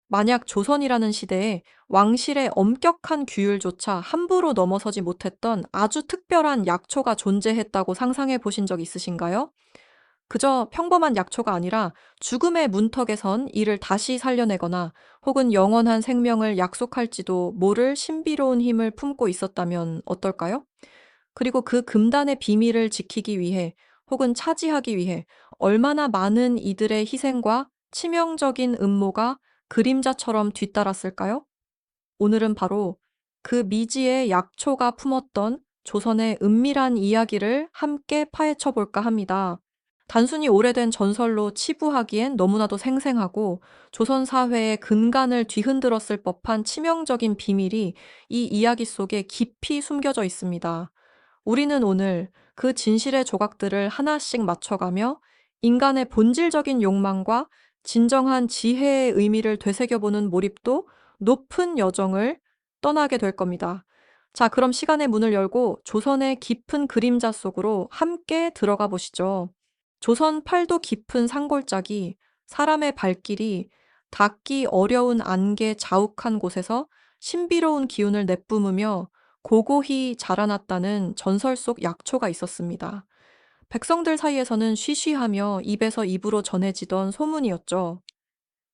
만약 조선이라는 시대에 왕실의 엄격한 규율조차 함부로 넘어서지 못했던 아주 특별한 약초가 존재했다고 상상해 보신 적 있으신가요? 그저 평범한 약초가 아니라 죽음의 문턱에선 이를 다시 살려내거나 혹은 영원한 생명을 약속할지도 모를 신비로운 힘을 품고 있었다면 어떨까요? 그리고 그 금단의 비밀을 지키기 위해 혹은 차지하기 위해 얼마나 많은 이들의 희생과 치명적인 음모가 그림자처럼 뒤따랐을까요? 오늘은 바로 그 미지의 약초가 품었던 조선의 은밀한 이야기를 함께 파헤쳐 볼까 합니다. 단순히 오래된 전설로 치부하기엔 너무나도 생생하고 조선 사회의 근간을 뒤흔들었을 법한 치명적인 비밀이 이 이야기 속에 깊이 숨겨져 있습니다. 우리는 오늘 그 진실의 조각들을 하나씩 맞춰가며 인간의 본질적인 욕망과 진정한 지혜의 의미를 되새겨보는 몰입도 높은 여정을 떠나게 될 겁니다. 자, 그럼 시간의 문을 열고 조선의 깊은 그림자 속으로 함께 들어가 보시죠. 조선 팔도 깊은 산골짜기, 사람의 발길이 닿기 어려운 안개 자욱한 곳에서 신비로운 기운을 내뿜으며 고고히 자라났다는 전설 속 약초가 있었습니다. 백성들 사이에서는 쉬쉬하며 입에서 입으로 전해지던 소문이었죠.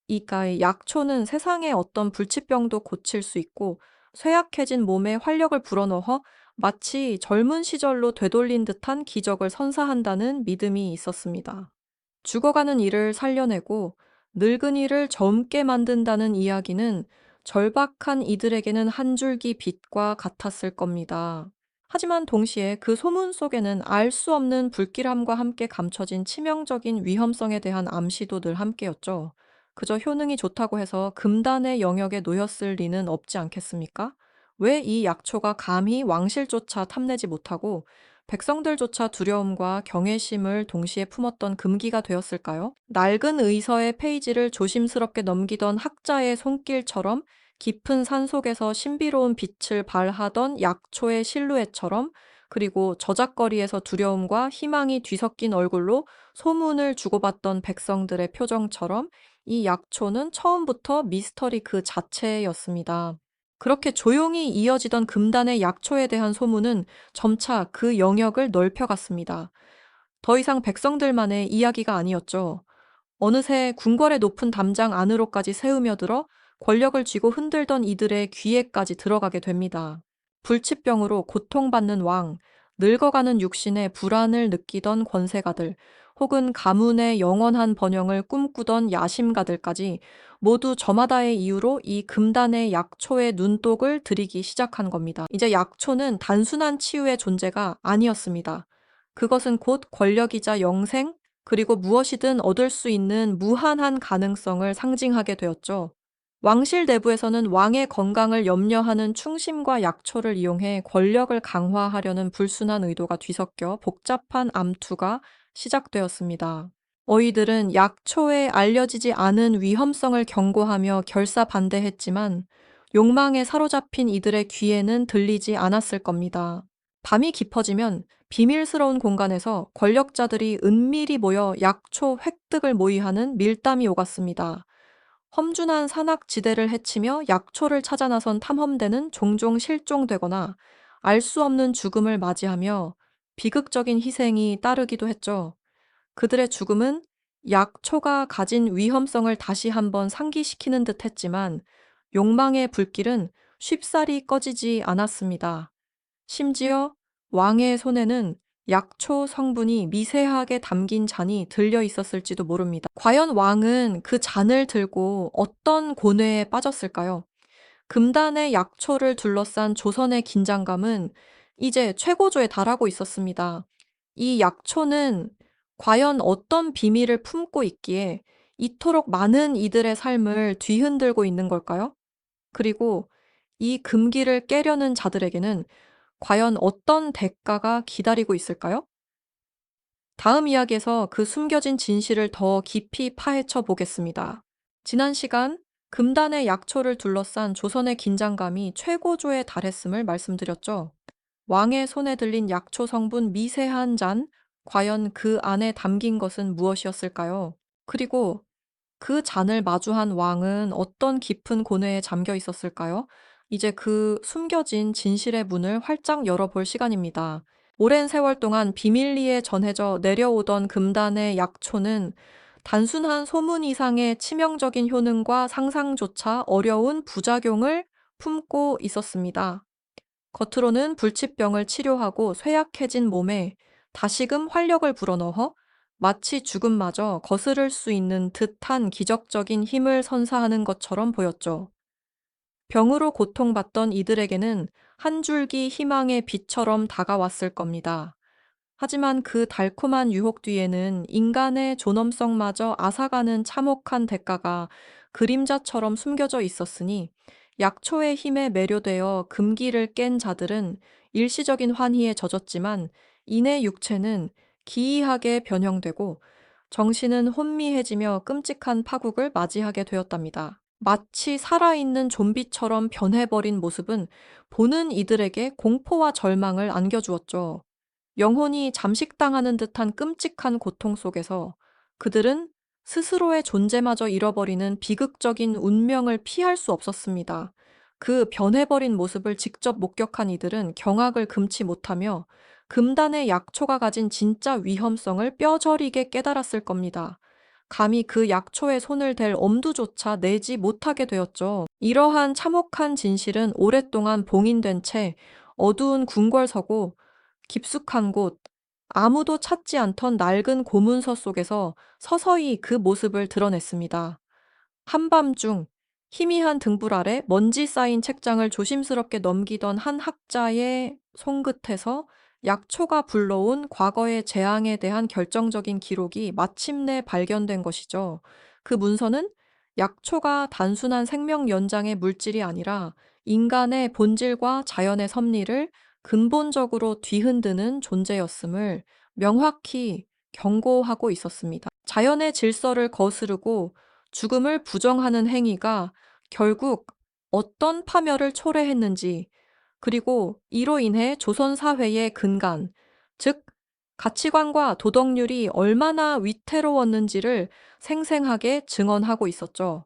이까의 약초는 세상의 어떤 불치병도 고칠 수 있고 쇠약해진 몸에 활력을 불어넣어 마치 젊은 시절로 되돌린 듯한 기적을 선사한다는 믿음이 있었습니다. 죽어가는 이를 살려내고 늙은 이를 젊게 만든다는 이야기는 절박한 이들에게는 한 줄기 빛과 같았을 겁니다. 하지만 동시에 그 소문 속에는 알 수 없는 불길함과 함께 감춰진 치명적인 위험성에 대한 암시도 늘 함께였죠. 그저 효능이 좋다고 해서 금단의 영역에 놓였을 리는 없지 않겠습니까? 왜 이 약초가 감히 왕실조차 탐내지 못하고 백성들조차 두려움과 경외심을 동시에 품었던 금기가 되었을까요? 낡은 의서의 페이지를 조심스럽게 넘기던 학자의 손길처럼 깊은 산속에서 신비로운 빛을 발하던 약초의 실루엣처럼, 그리고 저작거리에서 두려움과 희망이 뒤섞인 얼굴로 소문을 주고받던 백성들의 표정처럼 이 약초는 처음부터 미스터리 그 자체였습니다. 그렇게 조용히 이어지던 금단의 약초에 대한 소문은 점차 그 영역을 넓혀갔습니다. 더 이상 백성들만의 이야기가 아니었죠. 어느새 궁궐의 높은 담장 안으로까지 새우며들어 권력을 쥐고 흔들던 이들의 귀에까지 들어가게 됩니다. 불치병으로 고통받는 왕, 늙어가는 육신에 불안을 느끼던 권세가들, 혹은 가문의 영원한 번영을 꿈꾸던 야심가들까지 모두 저마다의 이유로 이 금단의 약초의 눈독을 들이기 시작한 겁니다. 이제 약초는 단순한 치유의 존재가 아니었습니다. 그것은 곧 권력이자 영생, 그리고 무엇이든 얻을 수 있는 무한한 가능성을 상징하게 되었죠. 왕실 내부에서는 왕의 건강을 염려하는 충심과 약초를 이용해 권력을 강화하려는 불순한 의도가 뒤섞여 복잡한 암투가 시작되었습니다. 어이들은 약초에 알려지지 않은 위험성을 경고하며 결사 반대했지만 욕망에 사로잡힌 이들의 귀에는 들리지 않았을 겁니다. 밤이 깊어지면 비밀스러운 공간에서 권력자들이 은밀히 모여 약초 획득을 모의하는 밀담이 오갔습니다. 험준한 산악지대를 헤치며 약초를 찾아 나선 탐험대는 종종 실종되거나 알 수 없는 죽음을 맞이하며 비극적인 희생이 따르기도 했죠. 그들의 죽음은 약초가 가진 위험성을 다시 한번 상기시키는 듯 했지만 욕망의 불길은 쉽사리 꺼지지 않았습니다. 심지어 왕의 손에는 약초 성분이 미세하게 담긴 잔이 들려 있었을지도 모릅니다. 과연 왕은 그 잔을 들고 어떤 고뇌에 빠졌을까요? 금단의 약초를 둘러싼 조선의 긴장감은 이제 최고조에 달하고 있었습니다. 이 약초는 과연 어떤 비밀을 품고 있기에 이토록 많은 이들의 삶을 뒤흔들고 있는 걸까요? 그리고 이 금기를 깨려는 자들에게는 과연 어떤 대가가 기다리고 있을까요? 다음 이야기에서 그 숨겨진 진실을 더 깊이 파헤쳐 보겠습니다. 지난 시간 금단의 약초를 둘러싼 조선의 긴장감이 최고조에 달했음을 말씀드렸죠. 왕의 손에 들린 약초 성분 미세한 잔, 과연 그 안에 담긴 것은 무엇이었을까요? 그리고 그 잔을 마주한 왕은 어떤 깊은 고뇌에 잠겨 있었을까요? 이제 그 숨겨진 진실의 문을 활짝 열어볼 시간입니다. 오랜 세월 동안 비밀리에 전해져 내려오던 금단의 약초는 단순한 소문 이상의 치명적인 효능과 상상조차 어려운 부작용을 품고 있었습니다. 겉으로는 불치병을 치료하고 쇠약해진 몸에 다시금 활력을 불어넣어 마치 죽음마저 거스를 수 있는 듯한 기적적인 힘을 선사하는 것처럼 보였죠. 병으로 고통받던 이들에게는 한 줄기 희망의 빛처럼 다가왔을 겁니다. 하지만 그 달콤한 유혹 뒤에는 인간의 존엄성마저 앗아가는 참혹한 대가가 그림자처럼 숨겨져 있었으니 약초의 힘에 매료되어 금기를 깬 자들은 일시적인 환희에 젖었지만 이내 육체는 기이하게 변형되고 정신은 혼미해지며 끔찍한 파국을 맞이하게 되었답니다. 마치 살아있는 좀비처럼 변해버린 모습은 보는 이들에게 공포와 절망을 안겨주었죠. 영혼이 잠식당하는 듯한 끔찍한 고통 속에서 그들은 스스로의 존재마저 잃어버리는 비극적인 운명을 피할 수 없었습니다. 그 변해버린 모습을 직접 목격한 이들은 경악을 금치 못하며 금단의 약초가 가진 진짜 위험성을 뼈저리게 깨달았을 겁니다. 감히 그 약초에 손을 댈 엄두조차 내지 못하게 되었죠. 이러한 참혹한 진실은 오랫동안 봉인된 채 어두운 궁궐서고 깊숙한 곳, 아무도 찾지 않던 낡은 고문서 속에서 서서히 그 모습을 드러냈습니다. 한밤중 희미한 등불 아래 먼지 쌓인 책장을 조심스럽게 넘기던 한 학자의 손끝에서 약초가 불러온 과거의 재앙에 대한 결정적인 기록이 마침내 발견된 것이죠. 그 문서는 약초가 단순한 생명 연장의 물질이 아니라 인간의 본질과 자연의 섭리를 근본적으로 뒤흔드는 존재였음을 명확히 경고하고 있었습니다. 자연의 질서를 거스르고 죽음을 부정하는 행위가 결국 어떤 파멸을 초래했는지, 그리고 이로 인해 조선 사회의 근간, 즉 가치관과 도덕률이 얼마나 위태로웠는지를 생생하게 증언하고 있었죠.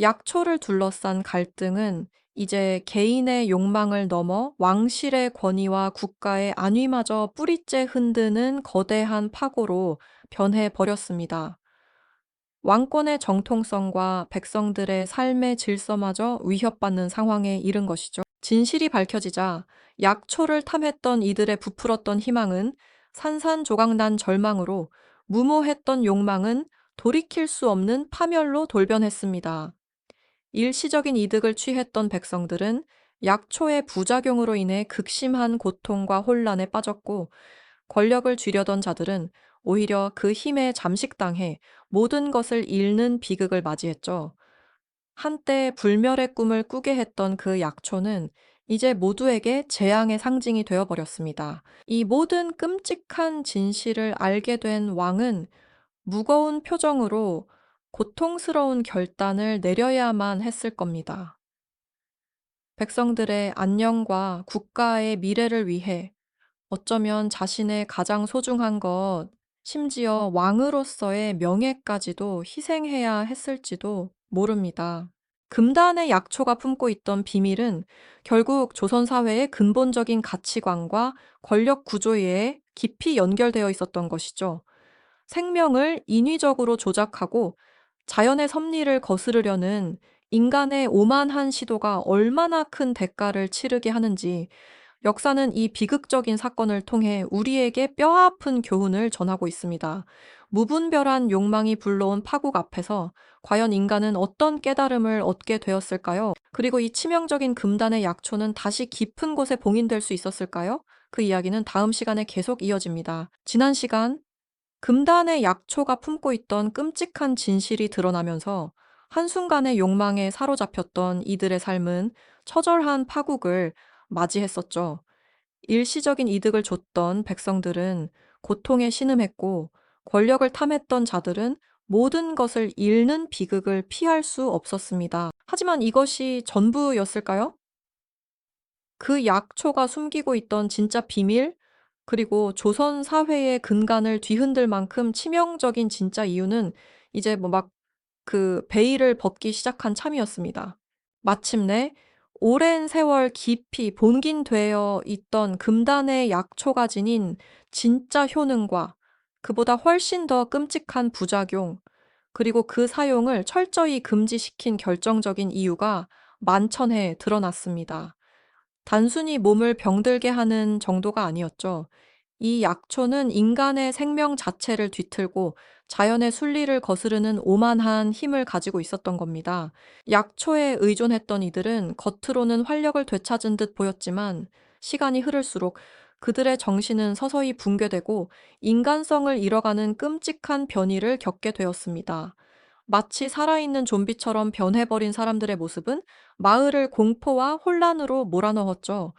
약초를 둘러싼 갈등은 이제 개인의 욕망을 넘어 왕실의 권위와 국가의 안위마저 뿌리째 흔드는 거대한 파고로 변해 버렸습니다. 왕권의 정통성과 백성들의 삶의 질서마저 위협받는 상황에 이른 것이죠. 진실이 밝혀지자 약초를 탐했던 이들의 부풀었던 희망은 산산조각난 절망으로, 무모했던 욕망은 돌이킬 수 없는 파멸로 돌변했습니다. 일시적인 이득을 취했던 백성들은 약초의 부작용으로 인해 극심한 고통과 혼란에 빠졌고, 권력을 쥐려던 자들은 오히려 그 힘에 잠식당해 모든 것을 잃는 비극을 맞이했죠. 한때 불멸의 꿈을 꾸게 했던 그 약초는 이제 모두에게 재앙의 상징이 되어버렸습니다. 이 모든 끔찍한 진실을 알게 된 왕은 무거운 표정으로 고통스러운 결단을 내려야만 했을 겁니다. 백성들의 안녕과 국가의 미래를 위해 어쩌면 자신의 가장 소중한 것, 심지어 왕으로서의 명예까지도 희생해야 했을지도 모릅니다. 금단의 약초가 품고 있던 비밀은 결국 조선 사회의 근본적인 가치관과 권력 구조에 깊이 연결되어 있었던 것이죠. 생명을 인위적으로 조작하고 자연의 섭리를 거스르려는 인간의 오만한 시도가 얼마나 큰 대가를 치르게 하는지, 역사는 이 비극적인 사건을 통해 우리에게 뼈아픈 교훈을 전하고 있습니다. 무분별한 욕망이 불러온 파국 앞에서 과연 인간은 어떤 깨달음을 얻게 되었을까요? 그리고 이 치명적인 금단의 약초는 다시 깊은 곳에 봉인될 수 있었을까요? 그 이야기는 다음 시간에 계속 이어집니다. 지난 시간 금단의 약초가 품고 있던 끔찍한 진실이 드러나면서 한순간의 욕망에 사로잡혔던 이들의 삶은 처절한 파국을 맞이했었죠. 일시적인 이득을 줬던 백성들은 고통에 신음했고, 권력을 탐했던 자들은 모든 것을 잃는 비극을 피할 수 없었습니다. 하지만 이것이 전부였을까요? 그 약초가 숨기고 있던 진짜 비밀, 그리고 조선 사회의 근간을 뒤흔들 만큼 치명적인 진짜 이유는 이제 막 그 베일을 벗기 시작한 참이었습니다. 마침내 오랜 세월 깊이 본긴되어 있던 금단의 약초가 지닌 진짜 효능과 그보다 훨씬 더 끔찍한 부작용, 그리고 그 사용을 철저히 금지시킨 결정적인 이유가 만천해에 드러났습니다. 단순히 몸을 병들게 하는 정도가 아니었죠. 이 약초는 인간의 생명 자체를 뒤틀고 자연의 순리를 거스르는 오만한 힘을 가지고 있었던 겁니다. 약초에 의존했던 이들은 겉으로는 활력을 되찾은 듯 보였지만 시간이 흐를수록 그들의 정신은 서서히 붕괴되고 인간성을 잃어가는 끔찍한 변이를 겪게 되었습니다. 마치 살아있는 좀비처럼 변해버린 사람들의 모습은 마을을 공포와 혼란으로 몰아넣었죠.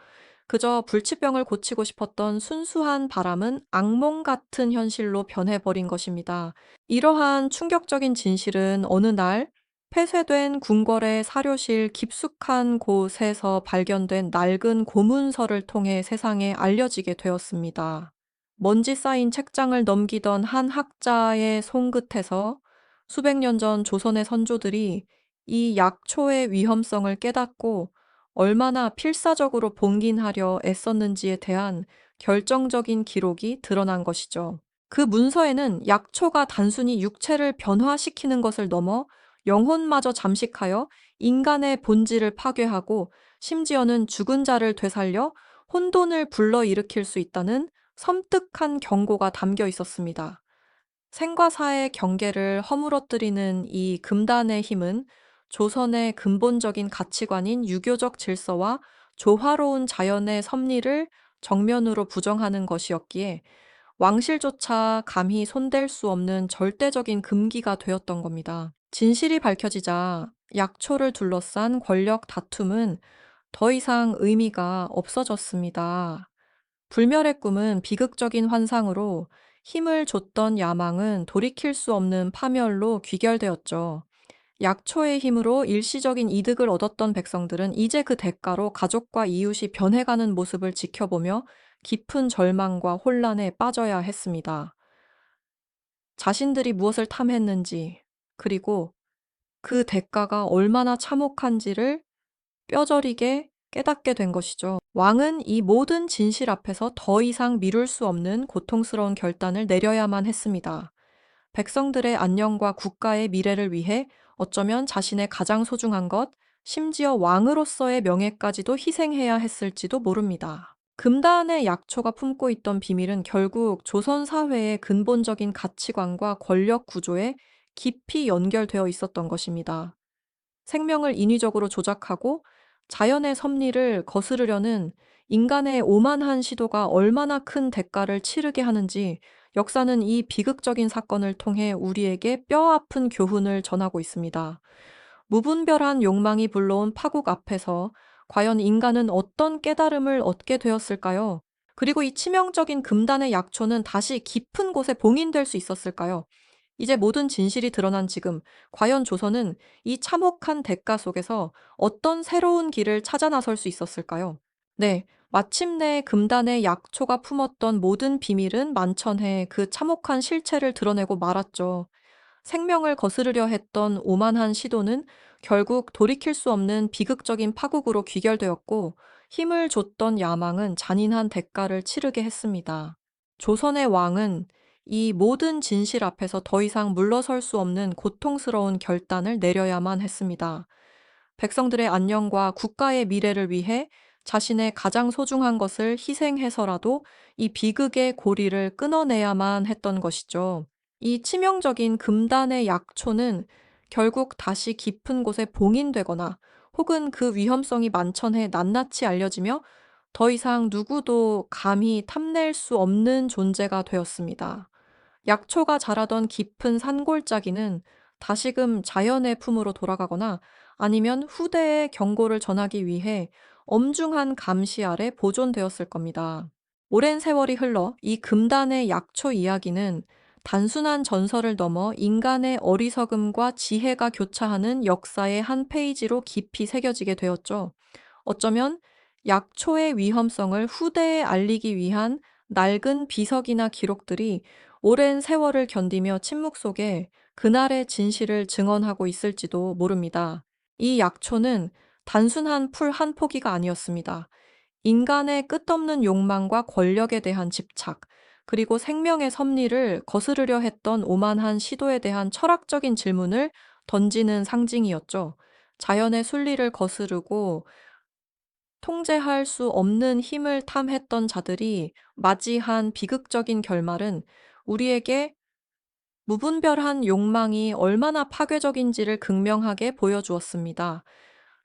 그저 불치병을 고치고 싶었던 순수한 바람은 악몽 같은 현실로 변해버린 것입니다. 이러한 충격적인 진실은 어느 날 폐쇄된 궁궐의 사료실 깊숙한 곳에서 발견된 낡은 고문서를 통해 세상에 알려지게 되었습니다. 먼지 쌓인 책장을 넘기던 한 학자의 손끝에서 수백 년 전 조선의 선조들이 이 약초의 위험성을 깨닫고 얼마나 필사적으로 봉긴하려 애썼는지에 대한 결정적인 기록이 드러난 것이죠. 그 문서에는 약초가 단순히 육체를 변화시키는 것을 넘어 영혼마저 잠식하여 인간의 본질을 파괴하고 심지어는 죽은 자를 되살려 혼돈을 불러일으킬 수 있다는 섬뜩한 경고가 담겨 있었습니다. 생과 사의 경계를 허물어뜨리는 이 금단의 힘은 조선의 근본적인 가치관인 유교적 질서와 조화로운 자연의 섭리를 정면으로 부정하는 것이었기에 왕실조차 감히 손댈 수 없는 절대적인 금기가 되었던 겁니다. 진실이 밝혀지자 약초를 둘러싼 권력 다툼은 더 이상 의미가 없어졌습니다. 불멸의 꿈은 비극적인 환상으로 힘을 줬던 야망은 돌이킬 수 없는 파멸로 귀결되었죠. 약초의 힘으로 일시적인 이득을 얻었던 백성들은 이제 그 대가로 가족과 이웃이 변해가는 모습을 지켜보며 깊은 절망과 혼란에 빠져야 했습니다. 자신들이 무엇을 탐했는지, 그리고 그 대가가 얼마나 참혹한지를 뼈저리게 깨닫게 된 것이죠. 왕은 이 모든 진실 앞에서 더 이상 미룰 수 없는 고통스러운 결단을 내려야만 했습니다. 백성들의 안녕과 국가의 미래를 위해 어쩌면 자신의 가장 소중한 것, 심지어 왕으로서의 명예까지도 희생해야 했을지도 모릅니다. 금단의 약초가 품고 있던 비밀은 결국 조선 사회의 근본적인 가치관과 권력 구조에 깊이 연결되어 있었던 것입니다. 생명을 인위적으로 조작하고 자연의 섭리를 거스르려는 인간의 오만한 시도가 얼마나 큰 대가를 치르게 하는지 역사는 이 비극적인 사건을 통해 우리에게 뼈아픈 교훈을 전하고 있습니다. 무분별한 욕망이 불러온 파국 앞에서 과연 인간은 어떤 깨달음을 얻게 되었을까요? 그리고 이 치명적인 금단의 약초는 다시 깊은 곳에 봉인될 수 있었을까요? 이제 모든 진실이 드러난 지금, 과연 조선은 이 참혹한 대가 속에서 어떤 새로운 길을 찾아 나설 수 있었을까요? 네, 마침내 금단의 약초가 품었던 모든 비밀은 만천해 그 참혹한 실체를 드러내고 말았죠. 생명을 거스르려 했던 오만한 시도는 결국 돌이킬 수 없는 비극적인 파국으로 귀결되었고, 힘을 줬던 야망은 잔인한 대가를 치르게 했습니다. 조선의 왕은 이 모든 진실 앞에서 더 이상 물러설 수 없는 고통스러운 결단을 내려야만 했습니다. 백성들의 안녕과 국가의 미래를 위해 자신의 가장 소중한 것을 희생해서라도 이 비극의 고리를 끊어내야만 했던 것이죠. 이 치명적인 금단의 약초는 결국 다시 깊은 곳에 봉인되거나 혹은 그 위험성이 만천해 낱낱이 알려지며 더 이상 누구도 감히 탐낼 수 없는 존재가 되었습니다. 약초가 자라던 깊은 산골짜기는 다시금 자연의 품으로 돌아가거나 아니면 후대에 경고를 전하기 위해 엄중한 감시 아래 보존되었을 겁니다. 오랜 세월이 흘러 이 금단의 약초 이야기는 단순한 전설을 넘어 인간의 어리석음과 지혜가 교차하는 역사의 한 페이지로 깊이 새겨지게 되었죠. 어쩌면 약초의 위험성을 후대에 알리기 위한 낡은 비석이나 기록들이 오랜 세월을 견디며 침묵 속에 그날의 진실을 증언하고 있을지도 모릅니다. 이 약초는 단순한 풀 한 포기가 아니었습니다. 인간의 끝없는 욕망과 권력에 대한 집착, 그리고 생명의 섭리를 거스르려 했던 오만한 시도에 대한 철학적인 질문을 던지는 상징이었죠. 자연의 순리를 거스르고 통제할 수 없는 힘을 탐했던 자들이 맞이한 비극적인 결말은 우리에게 무분별한 욕망이 얼마나 파괴적인지를 극명하게 보여주었습니다.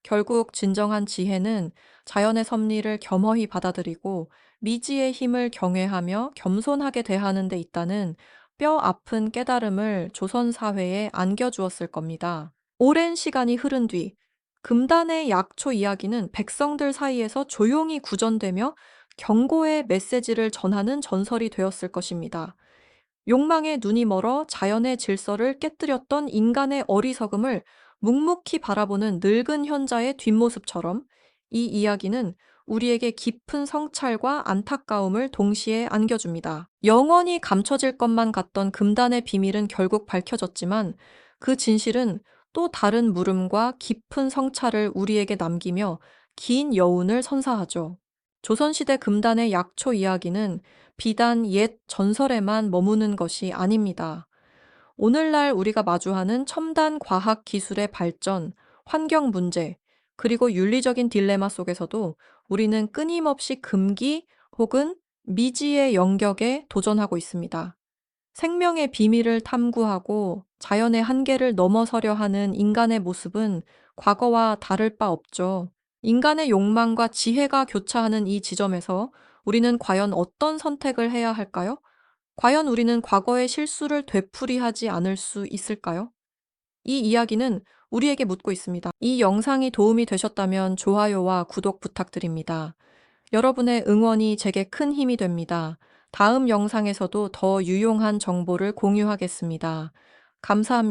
결국 진정한 지혜는 자연의 섭리를 겸허히 받아들이고 미지의 힘을 경외하며 겸손하게 대하는 데 있다는 뼈 아픈 깨달음을 조선 사회에 안겨주었을 겁니다. 오랜 시간이 흐른 뒤 금단의 약초 이야기는 백성들 사이에서 조용히 구전되며 경고의 메시지를 전하는 전설이 되었을 것입니다. 욕망에 눈이 멀어 자연의 질서를 깨뜨렸던 인간의 어리석음을 묵묵히 바라보는 늙은 현자의 뒷모습처럼 이 이야기는 우리에게 깊은 성찰과 안타까움을 동시에 안겨줍니다. 영원히 감춰질 것만 같던 금단의 비밀은 결국 밝혀졌지만 그 진실은 또 다른 물음과 깊은 성찰을 우리에게 남기며 긴 여운을 선사하죠. 조선시대 금단의 약초 이야기는 비단 옛 전설에만 머무는 것이 아닙니다. 오늘날 우리가 마주하는 첨단 과학 기술의 발전, 환경 문제, 그리고 윤리적인 딜레마 속에서도 우리는 끊임없이 금기 혹은 미지의 영역에 도전하고 있습니다. 생명의 비밀을 탐구하고 자연의 한계를 넘어서려 하는 인간의 모습은 과거와 다를 바 없죠. 인간의 욕망과 지혜가 교차하는 이 지점에서 우리는 과연 어떤 선택을 해야 할까요? 과연 우리는 과거의 실수를 되풀이하지 않을 수 있을까요? 이 이야기는 우리에게 묻고 있습니다. 이 영상이 도움이 되셨다면 좋아요와 구독 부탁드립니다. 여러분의 응원이 제게 큰 힘이 됩니다. 다음 영상에서도 더 유용한 정보를 공유하겠습니다. 감사합니다.